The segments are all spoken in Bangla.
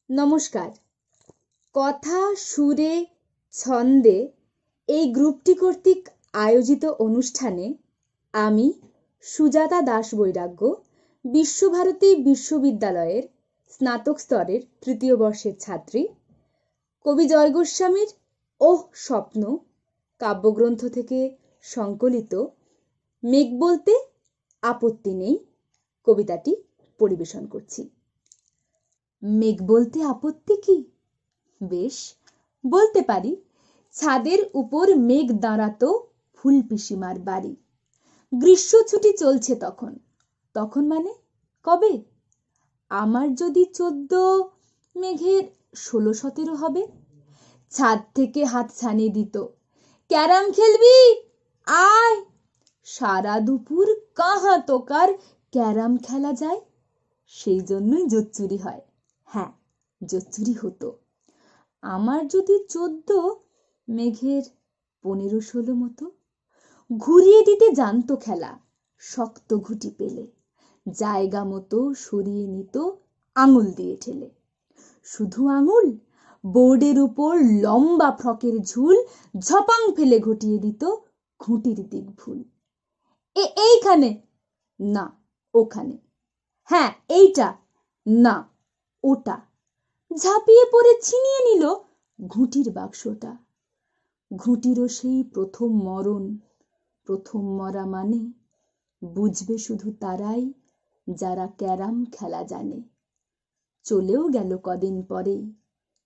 নমস্কার। কথা, সুরে, ছন্দে এই গ্রুপটি কর্তৃক আয়োজিত অনুষ্ঠানে আমি সুজাতা দাস বৈরাগ্য বিশ্বভারতী বিশ্ববিদ্যালয়ের স্নাতক স্তরের তৃতীয় বর্ষের ছাত্রী কবি জয় গোস্বামীর ওহ স্বপ্ন কাব্যগ্রন্থ থেকে সংকলিত মেঘ বলতে আপত্তি নেই কবিতাটি পরিবেশন করছি। মেঘ বলতে আপত্তি কি? বেশ, বলতে পারি, ছাদের উপর মেঘ দাঁড়াতো ফুল পিসিমার বাড়ি। গ্রীষ্ম ছুটি চলছে তখন। তখন মানে কবে? আমার যদি 14, মেঘের 16-17 হবে। ছাদ থেকে হাত ছানিয়ে দিত, ক্যারাম খেলবি? আয়। সারা দুপুর কাহা তোকার ক্যারাম খেলা যায়। সেই জন্যই জোচ্চুরি হয়। হ্যাঁ, জোচ্চুরি হতো। আমার যদি 14, মেঘের 15-16 মতো। ঘুরিয়ে দিতে জানতো খেলা, শক্ত ঘুটি পেলে জায়গা মতো সরিয়ে নিত আঙুল দিয়ে ঠেলে। শুধু আঙুল, বোর্ডের উপর লম্বা ফ্রকের ঝুল ঝপাং ফেলে ঘটিয়ে দিত ঘুঁটির দিক ভুল। এইখানে না, ওখানে। হ্যাঁ, এইটা না, ওটা। ঝাঁপিয়ে পড়ে ছিনিয়ে নিল ঘুঁটির বাক্সটা। ঘুঁটিরও সেই প্রথম মরণ। প্রথম মরা মানে বুঝবে শুধু তারাই যারা ক্যারাম খেলা জানে। চলেও গেল কদিন পরে,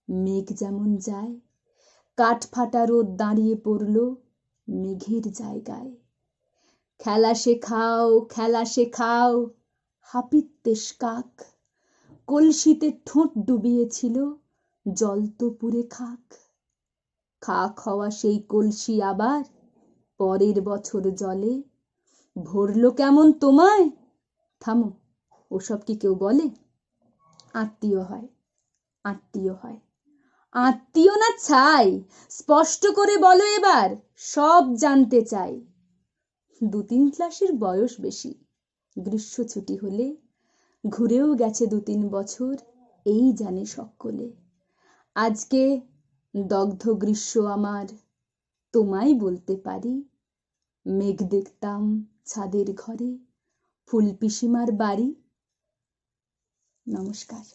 মেঘ যেমন যায়। কাঠ ফাটা রোদ দাঁড়িয়ে পড়ল মেঘের জায়গায়। খেলা শেখাও, খেলা শেখাও, হাপিত্যেশ কাক। কলসিতে ঠোঁট ডুবিয়েছিল জল তো পুরে খাক। খাক হওয়া সেই কলসি আবার পরের বছর জলে ভরলো কেমন তোমায়? থামো, ওসব কি কেউ বলে? আত্মীয় হয়, আত্মীয় হয়। আত্মীয় না ছাই? স্পষ্ট করে বলো এবার, সব জানতে চাই। 2-3 ক্লাসের বয়স বেশি। গ্রীষ্ম ছুটি হলে ঘুরেও গেছে 2-3 বছর, এই জানে সকলে। আজকে দগ্ধ গ্রীষ্ম আমার, তোমায় বলতে পারি, মেঘ দেখতাম ছাদের ঘরে ফুল পিসিমার বাড়ি। নমস্কার।